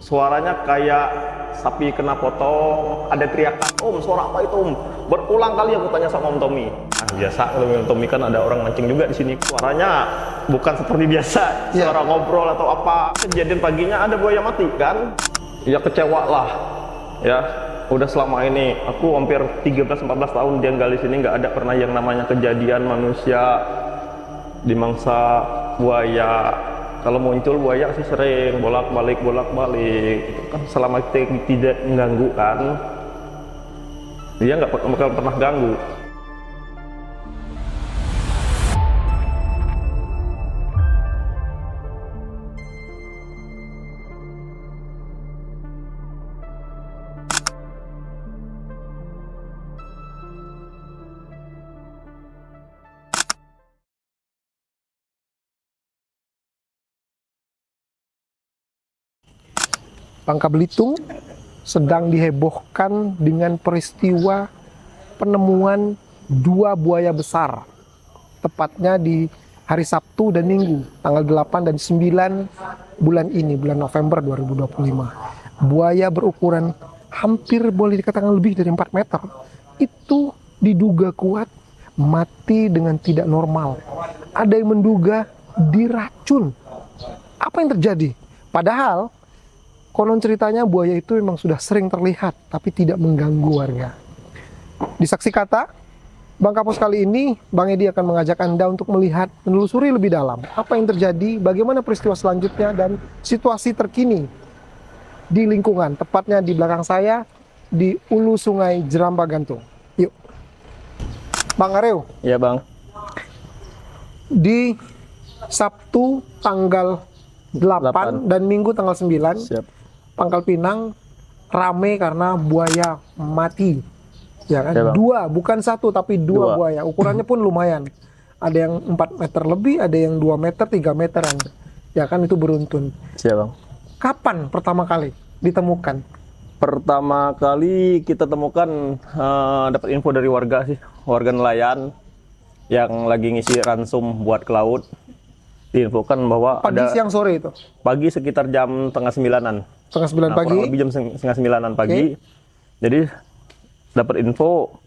Suaranya kayak sapi kena potong, ada teriakan, Om, suara apa itu, Om? Berulang kali aku tanya sama Om Tommy. Nah, biasa kalau Om Tommy kan ada orang mancing juga di sini. Suaranya bukan seperti biasa, suara ngobrol atau apa. Kejadian paginya ada buaya mati kan? Ya kecewa lah. Ya, udah selama ini aku hampir 13-14 tahun tinggal di sini, nggak ada pernah yang namanya kejadian manusia dimangsa buaya. Kalau muncul buaya sih sering bolak-balik itu kan selama kita tidak mengganggu kan, dia nggak bakal pernah ganggu. Bangka Belitung sedang dihebohkan dengan peristiwa penemuan 2 buaya besar, tepatnya di hari Sabtu dan Minggu, tanggal 8 dan 9 bulan ini, bulan November 2025. Buaya berukuran hampir boleh dikatakan lebih dari 4 meter, itu diduga kuat mati dengan tidak normal. Ada yang menduga diracun. Apa yang terjadi? Padahal konon ceritanya buaya itu memang sudah sering terlihat, tapi tidak mengganggu warga. Di Saksi Kata, Bang Kapos kali ini, Bang Edi akan mengajak Anda untuk melihat, menelusuri lebih dalam apa yang terjadi, bagaimana peristiwa selanjutnya, dan situasi terkini di lingkungan, tepatnya di belakang saya, di Ulu Sungai Jeramba Gantung. Yuk. Bang Areu. Iya Bang. Di Sabtu tanggal 8 dan Minggu tanggal 9. Siap. Pangkal Pinang rame karena buaya mati, ya kan? Ya, 2, bukan 1 tapi 2 buaya. Ukurannya pun lumayan. Ada yang 4 meter lebih, ada yang 2 meter, 3 meteran. Ya kan, itu beruntun. Siap Bang. Kapan pertama kali ditemukan? Pertama kali kita temukan dapat info dari warga sih, warga nelayan yang lagi ngisi ransum buat ke laut. Diinfokan bahwa Pagi, ada siang, sore itu? pagi sekitar jam setengah 9-an. Setengah 9 pagi? Kurang lebih jam setengah 9-an pagi. Jadi dapat info,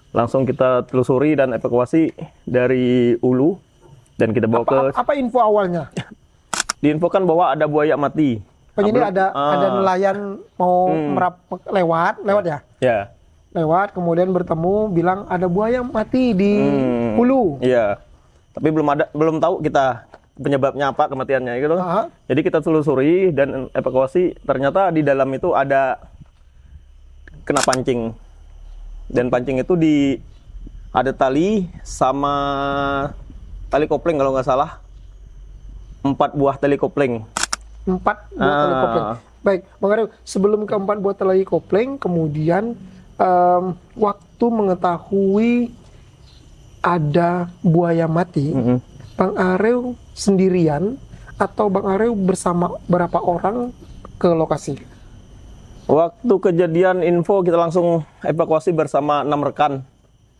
langsung kita telusuri dan evakuasi dari Ulu dan kita bawa ke. Apa info awalnya? Diinfokan bahwa ada buaya mati. Ini ada nelayan mau lewat ya? Ya. Lewat, kemudian bertemu, bilang ada buaya mati di Ulu. Iya. Tapi belum tahu kita penyebabnya apa kematiannya gitu. Jadi kita telusuri dan evakuasi, ternyata di dalam itu ada kena pancing. Dan pancing itu ada tali sama tali kopling kalau nggak salah. 4 buah tali kopling. 4 buah tali kopling. Baik, Bang Areu, sebelum ke 4 buah tali kopling, kemudian waktu mengetahui ada buaya mati, Bang Areu sendirian atau Bang Areu bersama berapa orang ke lokasi? Waktu kejadian info kita langsung evakuasi bersama 6 rekan.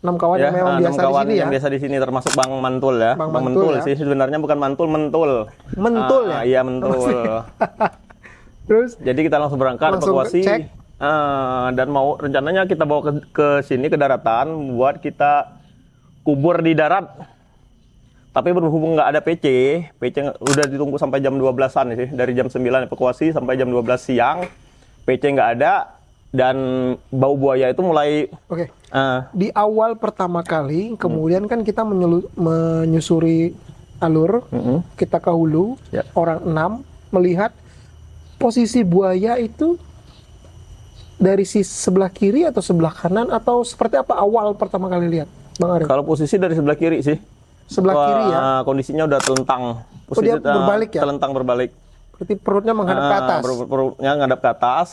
6 kawan Ya, yang memang 6 biasa di kawan sini yang ya? biasa di sini, termasuk Bang Mantul ya. Bang Bang Mantul Mentul ya? sih sebenarnya, bukan Mantul, Mentul. Mentul ya? Iya, Mentul. Terus? Jadi kita langsung berangkat Langsung evakuasi. cek. Dan mau rencananya kita bawa ke sini, ke daratan, buat kita kubur di darat. Tapi berhubung nggak ada PC udah ditunggu sampai jam 12-an sih. Dari jam 9 evakuasi sampai jam 12 siang. PC nggak ada, dan bau buaya itu mulai. Oke. Di awal pertama kali, kemudian kan kita menyusuri alur, kita ke hulu, orang 6 melihat posisi buaya itu dari sebelah kiri atau sebelah kanan, atau seperti apa awal pertama kali lihat, Bang Areu? Kalau posisi dari sebelah kiri sih. Sebelah kiri ya? Kondisinya udah telentang. Dia berbalik ya? Telentang berbalik. Berarti perutnya menghadap ke atas? Perutnya menghadap ke atas.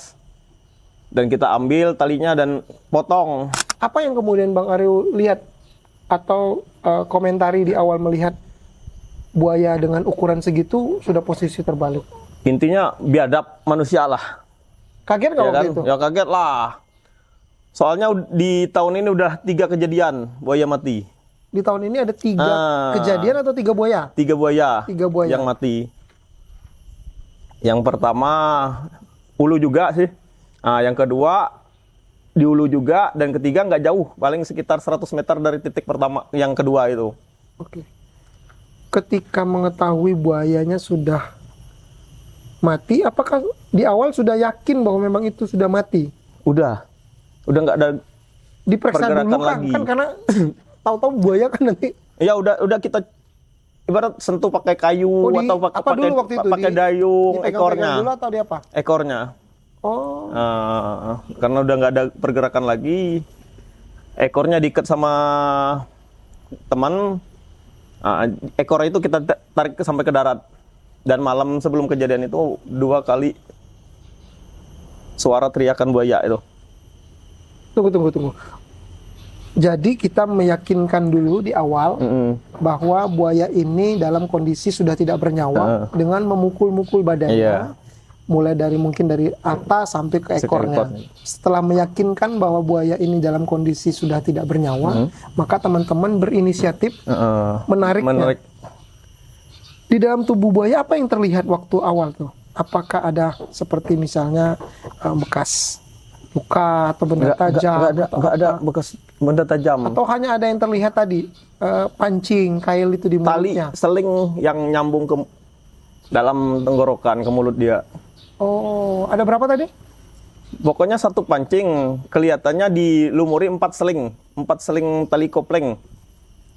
Dan kita ambil talinya dan potong. Apa yang kemudian Bang Areu lihat atau komentari di awal melihat buaya dengan ukuran segitu sudah posisi terbalik? Intinya biadab manusia lah. Kaget nggak waktu itu? Ya kaget lah. Soalnya di tahun ini udah 3 kejadian buaya mati. Di tahun ini ada 3 kejadian atau 3 buaya? 3 buaya. 3 buaya yang mati. Yang pertama Ulu juga sih. Nah, yang kedua di ulu juga, dan ketiga nggak jauh, paling sekitar 100 meter dari titik pertama yang kedua itu. Oke. Ketika mengetahui buayanya sudah mati, apakah di awal sudah yakin bahwa memang itu sudah mati? Udah nggak ada Diperiksa pergerakan dulu kan, lagi. kan karena tahu-tahu buaya kan nanti. Ya udah kita ibarat sentuh pakai kayu atau apa dulu waktu itu? pakai dayung Dipegang-pegang dulu atau di apa? ekornya. Oh, Karena udah nggak ada pergerakan lagi, ekornya diikat sama teman. Ekor itu kita tarik sampai ke darat. Dan malam sebelum kejadian itu 2 kali suara teriakan buaya itu. tunggu. Jadi kita meyakinkan dulu di awal bahwa buaya ini dalam kondisi sudah tidak bernyawa dengan memukul-mukul badannya. Iya. Mulai dari mungkin dari atas sampai ke ekornya. Setelah meyakinkan bahwa buaya ini dalam kondisi sudah tidak bernyawa, maka teman-teman berinisiatif menariknya. Di dalam tubuh buaya apa yang terlihat waktu awal tuh? Apakah ada seperti misalnya bekas luka atau benda tajam? Nggak ada bekas benda tajam. Atau hanya ada yang terlihat tadi pancing, kail itu di mulutnya? Tali seling yang nyambung ke dalam tenggorokan, ke mulut dia. Oh, ada berapa tadi? Pokoknya satu pancing kelihatannya dilumuri 4 seling tali kopling,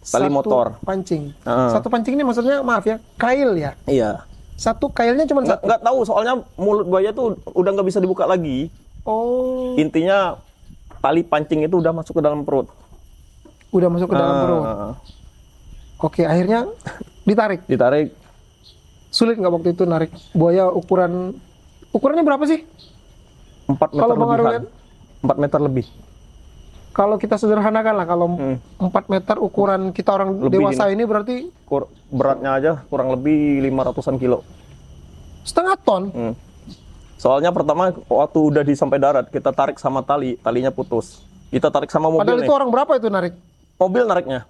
tali motor. Pancing. Satu pancing ini maksudnya maaf ya, kail ya? Iya. Satu kailnya cuma satu? Nggak tahu, soalnya mulut buaya tuh udah nggak bisa dibuka lagi. Oh. Intinya tali pancing itu udah masuk ke dalam perut. Udah masuk ke dalam perut. Oke, akhirnya ditarik. Sulit nggak waktu itu narik buaya ukurannya berapa sih? 4 meter Kalau Bang Arul lebihan. 4 meter lebih. Kalau kita sederhanakan lah, kalau 4 meter ukuran kita orang Lebih dewasa ini berarti beratnya aja kurang lebih 500-an kilo. setengah ton. Soalnya pertama waktu udah sampai darat, kita tarik sama talinya putus. Kita tarik sama mobil. Padahal itu orang berapa itu narik? Mobil nariknya.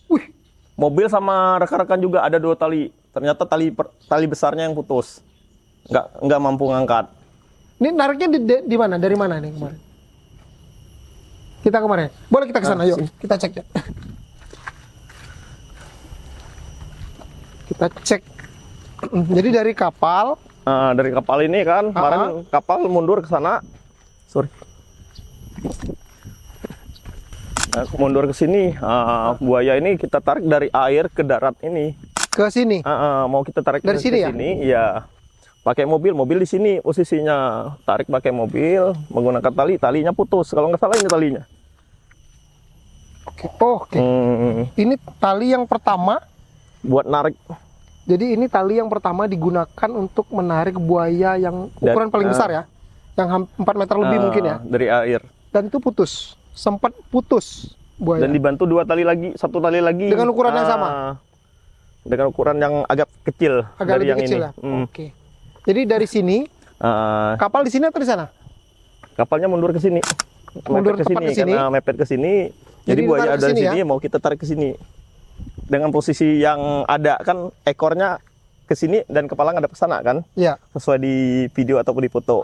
Wih, Mobil sama rekan-rekan juga ada 2 tali. Ternyata tali besarnya yang putus. Nggak mampu ngangkat. ini nariknya di mana? Dari mana nih kemarin? Kita kemarin. Boleh kita ke sana, yuk. Kita cek ya. Kita cek. Jadi dari kapal. Dari kapal ini kan, kemarin kapal mundur ke sana. Sorry. Mundur ke sini. Buaya ini kita tarik dari air ke darat ini. Ke sini. Mau kita tarik dari sini ya? Iya. Pakai mobil di sini posisinya. Tarik pakai mobil, menggunakan talinya putus. Kalau nggak salah ini talinya. Oke. Ini tali yang pertama Buat narik. Jadi ini tali yang pertama digunakan untuk menarik buaya yang ukuran paling besar ya, yang 4 meter lebih mungkin ya. Dari air. Dan itu putus, sempat putus buaya. Dan dibantu 2 tali lagi, 1 tali lagi. Dengan ukuran yang sama. Dengan ukuran yang agak kecil. Agak dari lebih yang kecil ini. ya. Oke. Jadi dari sini, kapal di sini atau di sana? Kapalnya mundur ke sini. Mundur tepat ke sini. Karena mepet ke sini. Jadi buaya ada di sini, mau kita tarik ke sini. Dengan posisi yang ada kan ekornya ke sini dan kepala ngadep ke sana kan? Iya. Sesuai di video ataupun di foto.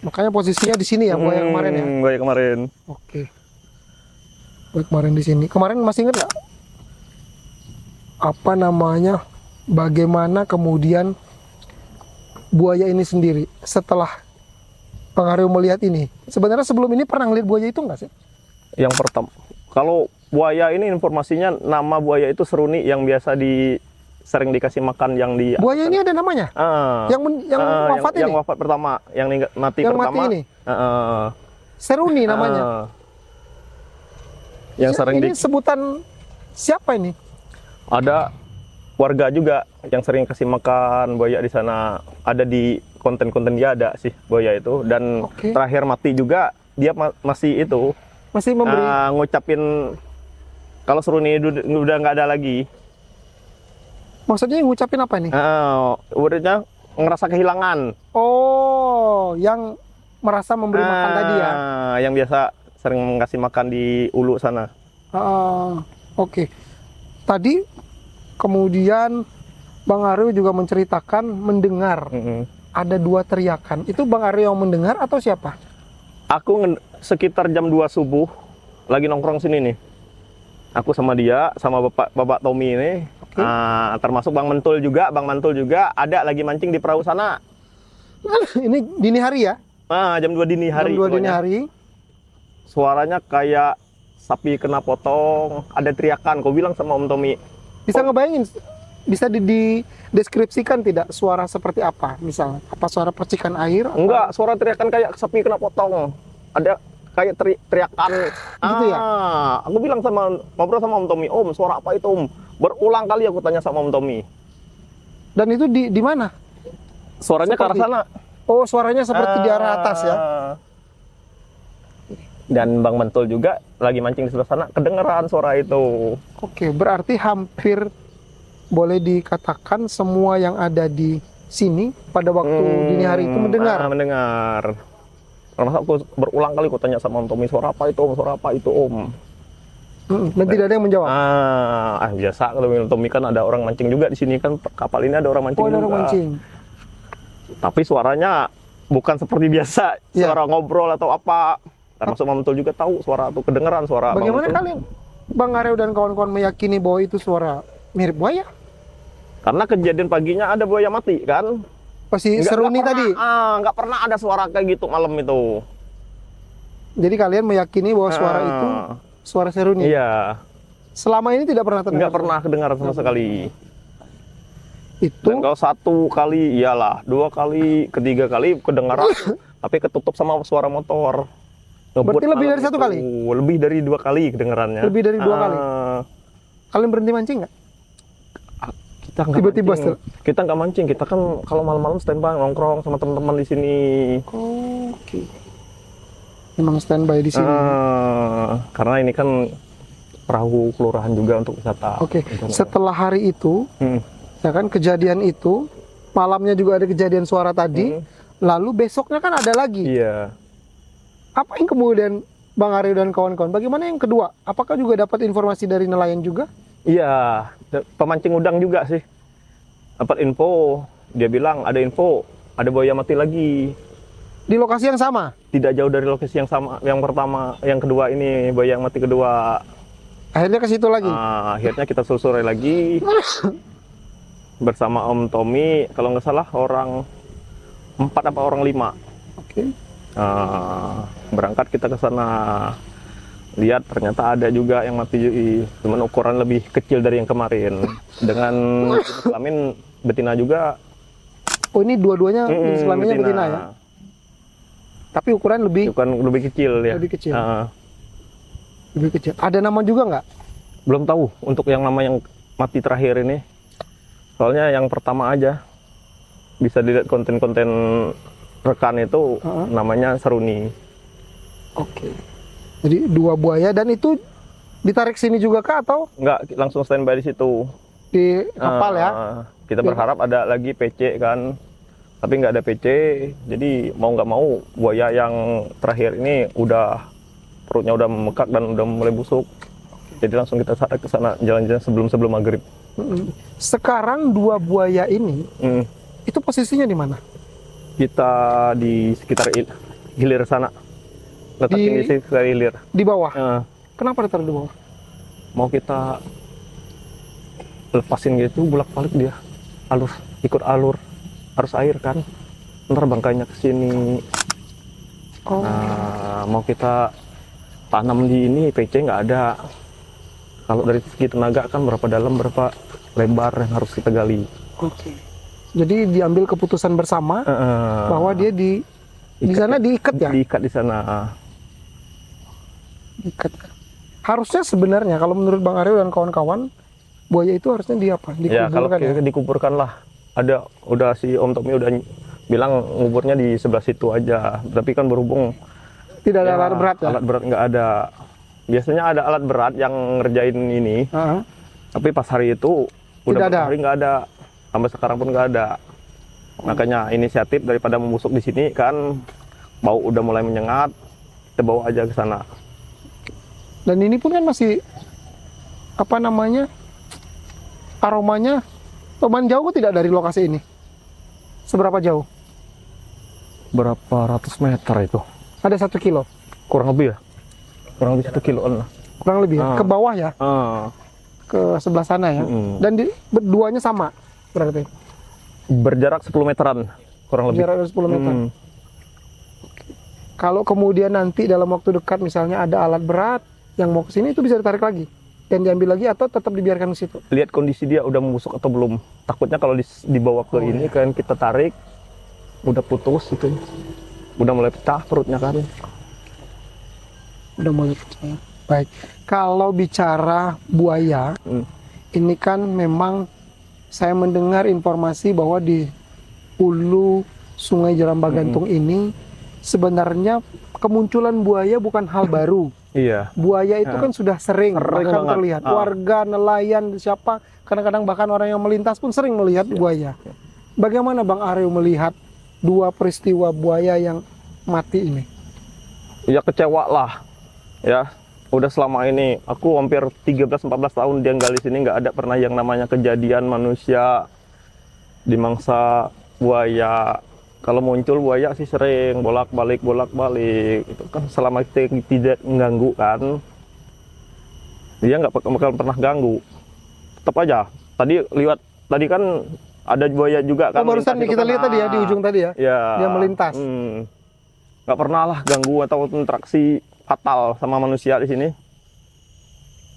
Makanya posisinya di sini ya, buaya kemarin ya. Buaya kemarin. Oke. Buaya kemarin di sini. Kemarin masih ingat nggak? Apa namanya? Bagaimana kemudian buaya ini sendiri setelah Bang Aryo melihat ini? Sebenarnya sebelum ini pernah ngeliat buaya itu nggak sih? Yang pertama, kalau buaya ini informasinya nama buaya itu seruni yang biasa sering dikasih makan yang di. Buaya ini ada namanya? Yang wafat ini? Yang wafat pertama, yang mati yang pertama. Mati ini? Seruni namanya. Yang sering ini sebutan siapa ini? Ada warga juga yang sering kasih makan buaya di sana. Ada di konten-konten dia ada sih buaya itu. Dan terakhir mati juga dia masih itu. Masih memberi ngucapin kalau seruni udah nggak ada lagi. Maksudnya ngucapin apa nih? Udah ngerasa kehilangan. Oh, yang merasa memberi makan tadi ya? Yang biasa sering ngasih makan di ulu sana. Oke. Tadi kemudian Bang Aryo juga menceritakan mendengar ada 2 teriakan. Itu Bang Aryo yang mendengar atau siapa? Aku sekitar jam 2 subuh lagi nongkrong sini nih. Aku sama dia, sama Bapak Tommy ini. Oke. Termasuk Bang Mantul juga. Bang Mantul juga ada lagi mancing di perahu sana. Ini dini hari ya? Jam 2 dini hari. Jam 2 dini pokoknya. hari. Suaranya kayak sapi kena potong. Ada teriakan. Kau bilang sama Om Tommy. Bisa ngebayangin, bisa dideskripsikan tidak suara seperti apa? Misalnya, apa suara percikan air? Apa? Enggak, suara teriakan kayak sapi kena potong. Ada kayak teriakan. Gitu ya? Aku bilang ngobrol sama Om Tommy, Om, suara apa itu Om? Berulang kali aku tanya sama Om Tommy. Dan itu di mana? Suaranya ke arah Seperti- sana. Oh, suaranya seperti di arah atas ya? Dan Bang Mantul juga lagi mancing di sebelah sana, kedengeran suara itu. Oke, berarti hampir boleh dikatakan semua yang ada di sini pada waktu dini hari itu mendengar. Mendengar. Karena aku berulang kali aku tanya sama Om Tommy, suara apa itu Om? Suara apa itu Om? Dan tidak ada yang menjawab. Biasa kalau Om Tommy kan ada orang mancing juga di sini kan, kapal ini ada orang mancing Oh, ada juga. orang mancing. Tapi suaranya bukan seperti biasa, Ya. suara ngobrol atau apa. Termasuk Bang Mantul juga tahu suara itu, kedengeran suara Bang Bagaimana Mantul. kalian, Bang Aryo dan kawan-kawan meyakini bahwa itu suara mirip buaya? Karena kejadian paginya ada buaya mati kan. Oh, si Seruni pernah, tadi. Nggak pernah ada suara kayak gitu malam itu. Jadi kalian meyakini bahwa suara itu suara Seruni. Iya, Selama ini tidak pernah terdengar. nggak pernah kedengaran sama sekali. Itu Dan kalau 1 kali iyalah, 2 kali, 3 kali kedengaran, tapi ketutup sama suara motor. Berarti lebih malam dari 1 itu. kali? Lebih dari 2 kali kedengarannya. Lebih dari 2 kali? Kalian berhenti mancing nggak? Kita nggak Tiba-tiba mancing. Kita nggak mancing. Kita kan kalau malam-malam standby nongkrong sama teman-teman di sini. Oke. Memang standby di sini. Karena ini kan perahu kelurahan juga untuk wisata. Oke. Setelah hari itu, Hmm. ya kan kejadian itu, malamnya juga ada kejadian suara tadi. Lalu besoknya kan ada lagi. Iya. Apa yang kemudian Bang Aryo dan kawan-kawan? Bagaimana yang kedua? Apakah juga dapat informasi dari nelayan juga? Iya, pemancing udang juga sih. Dapat info, dia bilang ada info, ada buaya mati lagi. Di lokasi yang sama? Tidak jauh dari lokasi yang sama, yang pertama, yang kedua ini buaya yang mati kedua. Akhirnya ke situ lagi. Akhirnya kita susuri lagi bersama Om Tommy. Kalau nggak salah orang 4 apa orang 5. Oke. Berangkat kita ke sana, lihat ternyata ada juga yang mati, cuman ukuran lebih kecil dari yang kemarin, dengan jenis kelamin betina juga. Oh, ini dua-duanya jenis kelaminnya betina ya? Tapi ukuran lebih Lebih kecil ya. Lebih kecil. Lebih kecil. Ada nama juga nggak? Belum tahu untuk yang nama yang mati terakhir ini. Soalnya yang pertama aja bisa dilihat konten-konten rekan itu namanya Seruni. Oke. Jadi 2 buaya, dan itu ditarik sini juga kah atau Enggak, langsung standby di situ. di kapal ya? Kita berharap ada lagi PC kan, tapi nggak ada PC. Jadi mau nggak mau buaya yang terakhir ini udah perutnya udah membekak dan udah mulai busuk. Jadi langsung kita ke sana jalan-jalan sebelum maghrib. Sekarang 2 buaya ini itu posisinya di mana? Kita di sekitar hilir sana, letakin di sekitar hilir. Di bawah. Kenapa Kenapa ditaruh di bawah? Mau kita lepasin gitu bolak-balik dia ikut alur arus air kan, ntar bangkainya ke sini. Mau kita tanam di ini PC nggak ada. Kalau dari segi tenaga kan berapa dalam berapa lebar yang harus kita gali. Oke. Jadi diambil keputusan bersama bahwa dia di sana diikat ya? Diikat di sana. Diikat. Harusnya sebenarnya kalau menurut Bang Aryo dan kawan-kawan, buaya itu harusnya Ya kalau dikuburkan ya? dikuburkan lah. Udah si Om Tommy udah bilang nguburnya di sebelah situ aja. Tapi kan berhubung Tidak ada alat berat ya? Alat berat nggak ada. Biasanya ada alat berat yang ngerjain ini. Tapi pas hari itu udah Tidak ada. hari nggak ada. Sampai sekarang pun nggak ada. Makanya inisiatif daripada membusuk di sini kan, bau udah mulai menyengat, kita bawa aja ke sana. Dan ini pun kan masih aromanya lumayan jauh tidak dari lokasi ini? Seberapa jauh? berapa ratus meter itu? Ada 1 kilo, Kurang lebih ya? Kurang lebih 1 kiloan lah. kurang lebih ya? Ah. Ke bawah ya, Ah, ke sebelah sana ya. Mm-mm. Dan berduanya sama berarti. berjarak 10 meteran, kurang lebih. Jarak 10 meter. Hmm. Kalau kemudian nanti dalam waktu dekat misalnya ada alat berat yang mau ke sini, itu bisa ditarik lagi dan diambil lagi atau tetap dibiarkan di situ. Lihat kondisi dia udah membusuk atau belum. Takutnya kalau dibawa ke ini kan kita tarik, udah putus itu, udah mulai pecah perutnya kan. Udah mulai percaya. Baik. Kalau bicara buaya, ini kan memang saya mendengar informasi bahwa di hulu Sungai Jerambah Gantung ini sebenarnya kemunculan buaya bukan hal baru. Iya. Buaya itu kan sudah sering bahkan banget. terlihat. Warga, nelayan, siapa, kadang-kadang bahkan orang yang melintas pun sering melihat buaya. Bagaimana Bang Aryo melihat dua peristiwa buaya yang mati ini? Ya kecewa lah. Ya, udah selama ini aku hampir 13-14 tahun dia gali sini, nggak ada pernah yang namanya kejadian manusia dimangsa buaya. Kalau muncul buaya sih sering bolak-balik itu kan selama kita tidak mengganggu kan, dia nggak bakal pernah ganggu. Tetap aja. Tadi kan ada buaya juga kan. Barusan melintas itu kita kan. lihat tadi ya di ujung tadi ya. Ya. Dia melintas. Nggak pernah lah ganggu atau interaksi fatal sama manusia di sini.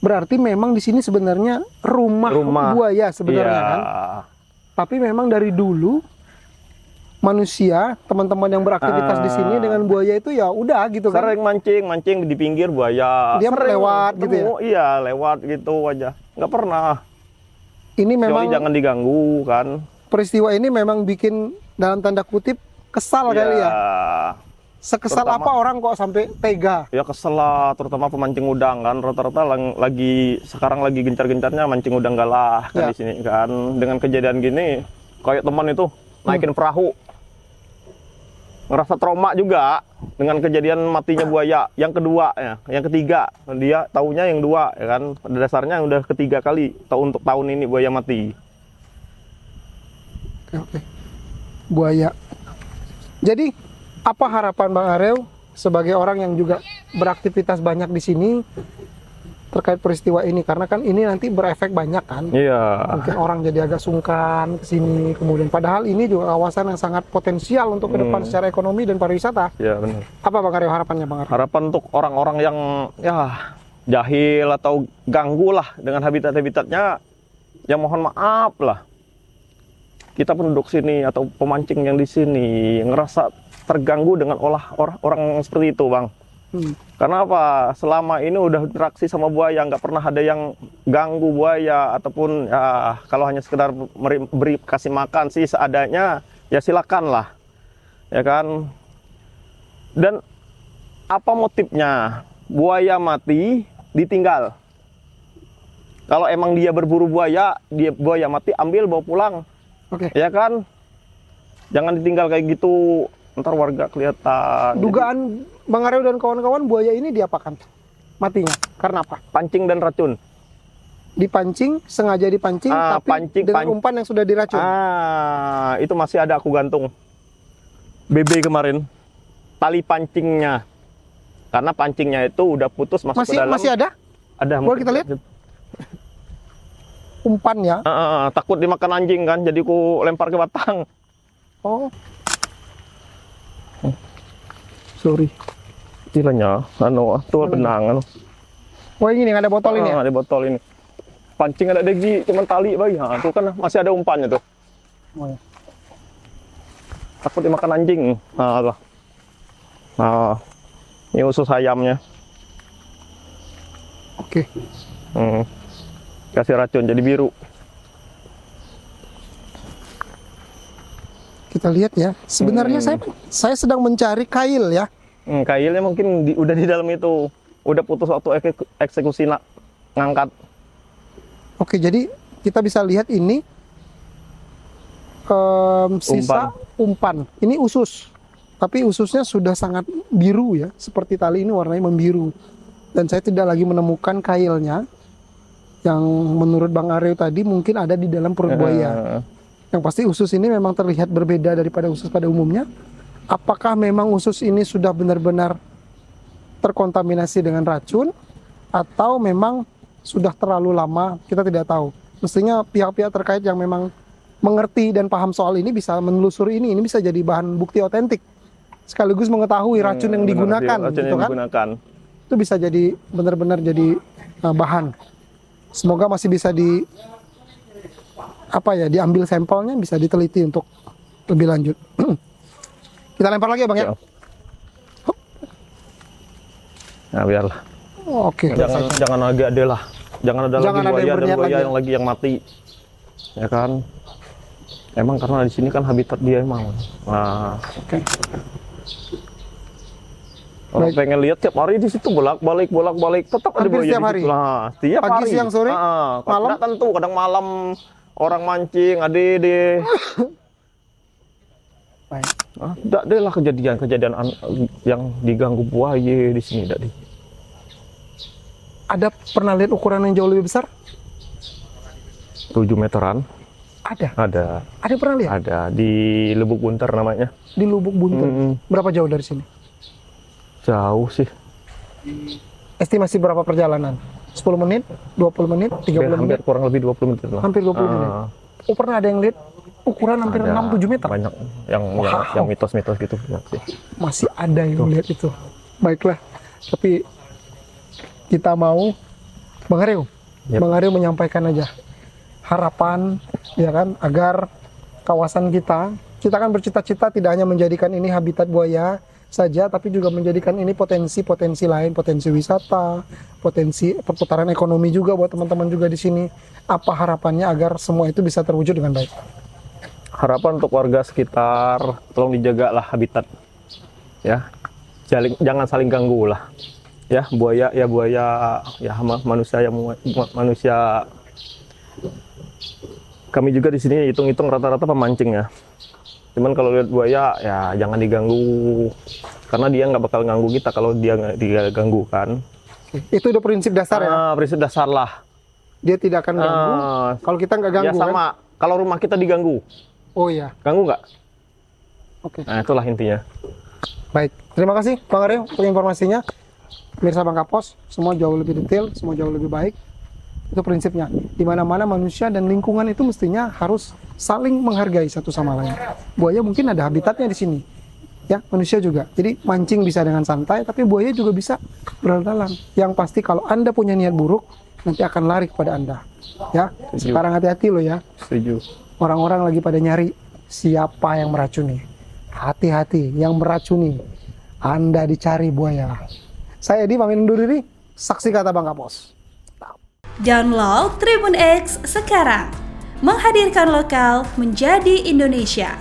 Berarti memang di sini sebenarnya rumah buaya sebenarnya Iya. kan. Tapi memang dari dulu manusia, teman-teman yang beraktivitas di sini dengan buaya itu ya udah gitu kan. Sering mancing di pinggir buaya. Dia sering lewat gitu ya? Iya, lewat gitu aja. Nggak pernah. Ini memang Kecuali jangan diganggu kan. peristiwa ini memang bikin dalam tanda kutip kesal kali ya. Sekesal Terutama- apa orang kok sampai tega? Ya kesel lah, terutama pemancing udang kan. Rata-rata sekarang lagi gencar-gencarnya mancing udang galah kan Ya. di sini kan. Dengan kejadian gini, kayak teman itu naikin perahu. Ngerasa trauma juga dengan kejadian matinya buaya. Yang kedua ya, yang ketiga dia taunya yang dua ya kan. Pada dasarnya udah ketiga kali untuk tahun ini buaya mati. Oke. Buaya. Jadi apa harapan Bang Aryo sebagai orang yang juga beraktivitas banyak di sini terkait peristiwa ini? Karena kan ini nanti berefek banyak kan. Iya. Mungkin orang jadi agak sungkan ke sini. Kemudian padahal ini juga kawasan yang sangat potensial untuk ke depan secara ekonomi dan pariwisata. Iya benar. Apa Bang Aryo harapannya Bang Aryo? Harapan untuk orang-orang yang ya jahil atau ganggu lah dengan habitat-habitatnya, ya mohon maaf lah. Kita penduduk sini atau pemancing yang di sini ngerasa terganggu dengan orang seperti itu, Bang. Karena apa? Selama ini udah interaksi sama buaya, nggak pernah ada yang ganggu buaya ataupun ya kalau hanya sekedar beri kasih makan sih seadanya, ya silakan lah, ya kan. Dan apa motifnya buaya mati ditinggal? Kalau emang dia berburu buaya mati ambil bawa pulang, Oke. ya kan. Jangan ditinggal kayak gitu. Ntar warga kelihatan. Dugaan Bang Aryo dan kawan-kawan buaya ini diapakan matinya? Karena apa? Pancing dan racun. Dipancing, sengaja dipancing, tapi dengan umpan yang sudah diracun. Itu masih ada aku gantung. BB kemarin. Tali pancingnya. Karena pancingnya itu udah putus masuk ke dalam. Masih ada? Ada. Boleh kita lihat? Umpannya. Takut dimakan anjing kan, jadi ku lempar ke batang. Oh. Sorry. Istilahnya, tuh benang. Wah ini yang ada botol ini ya? Ada botol ini. Pancing ada degi, cuman tali bayi. Tuh kan masih ada umpannya tuh. Oh, ya. Takut dimakan anjing. Ini usus ayamnya. Oke. Kasih racun jadi biru. Kita lihat ya. Sebenarnya saya sedang mencari kail ya. Kailnya mungkin udah di dalam itu. Udah putus waktu eksekusi ngangkat. Oke, jadi kita bisa lihat ini sisa umpan. Ini usus. Tapi ususnya sudah sangat biru ya. Seperti tali ini warnanya membiru. Dan saya tidak lagi menemukan kailnya. Yang menurut Bang Aryo tadi mungkin ada di dalam perut buaya. Yang pasti usus ini memang terlihat berbeda daripada usus pada umumnya. apakah memang usus ini sudah benar-benar terkontaminasi dengan racun atau memang sudah terlalu lama, kita tidak tahu. Mestinya pihak-pihak terkait yang memang mengerti dan paham soal ini bisa menelusuri ini bisa jadi bahan bukti otentik. Sekaligus mengetahui racun yang digunakan, racun gitu yang kan? digunakan. Itu bisa jadi benar-benar jadi bahan. Semoga masih bisa diambil sampelnya, bisa diteliti untuk lebih lanjut. Kita lempar lagi ya Bang ya? Nah biarlah. Oke. Jangan lagi ada lah. Jangan ada lagi buaya yang lagi yang mati. Ya kan? Emang karena di sini kan habitat dia emang. Nah, Oke. Orang pengen lihat tiap hari di situ bolak-balik, tetap ada Hampir buaya setiap di hari? situ. Nah, tiap Pagi, hari. siang, sore? Malam? Malam? Tentu, kadang malam orang mancing, ade. Baik. Tidak deh lah kejadian yang diganggu buaya di sini, tidak deh. Ada pernah lihat ukuran yang jauh lebih besar? 7 meteran. Ada Ada pernah lihat? Ada di Lubuk Bunter namanya. Di Lubuk Bunter. Berapa jauh dari sini? Jauh sih. Estimasi berapa perjalanan? 10 menit? 20 menit? 30 Hampir menit? kurang lebih 20 menit lah. Hampir 20 menit. Oh, pernah ada yang lihat ukuran hampir Ada 6-7 meter? Banyak yang mitos-mitos gitu. Ya, sih. Masih ada yang lihat itu. Baiklah. Tapi kita mau Bang Aryo. Yep. Bang Aryo menyampaikan aja harapan, ya kan, agar kawasan kita kan bercita-cita tidak hanya menjadikan ini habitat buaya saja, tapi juga menjadikan ini potensi lain, potensi wisata, potensi perputaran ekonomi juga buat teman-teman juga di sini. Apa harapannya agar semua itu bisa terwujud dengan baik? Harapan untuk warga sekitar, tolong dijagalah habitat, ya, jangan saling ganggu lah, ya, buaya, ya manusia. Kami juga di sini hitung-hitung rata-rata pemancing ya. Cuman kalau lihat buaya ya jangan diganggu, karena dia nggak bakal ganggu kita kalau dia nggak diganggu kan. Itu udah prinsip dasar ya. Prinsip dasar lah. Dia tidak akan ganggu. Kalau kita nggak ganggu ya sama. kan? Kalau rumah kita diganggu, Oh iya. ganggu nggak? Oke. Nah itulah intinya. Baik. Terima kasih Bang Aryo untuk informasinya. Pemirsa Bang Kapos, semua jauh lebih detail, semua jauh lebih baik. Itu prinsipnya. Di mana-mana manusia dan lingkungan itu mestinya harus saling menghargai satu sama lain. Buaya mungkin ada habitatnya di sini. Ya, manusia juga. Jadi mancing bisa dengan santai, tapi buaya juga bisa berdalam. Yang pasti kalau Anda punya niat buruk, nanti akan lari kepada Anda. Ya, sekarang hati-hati loh ya. Setuju. Orang-orang lagi pada nyari siapa yang meracuni. Hati-hati, yang meracuni Anda dicari buaya. Saya Edi pamit undur diri. Saksi kata Bang Kapos. Download Tribun X sekarang, menghadirkan lokal menjadi Indonesia.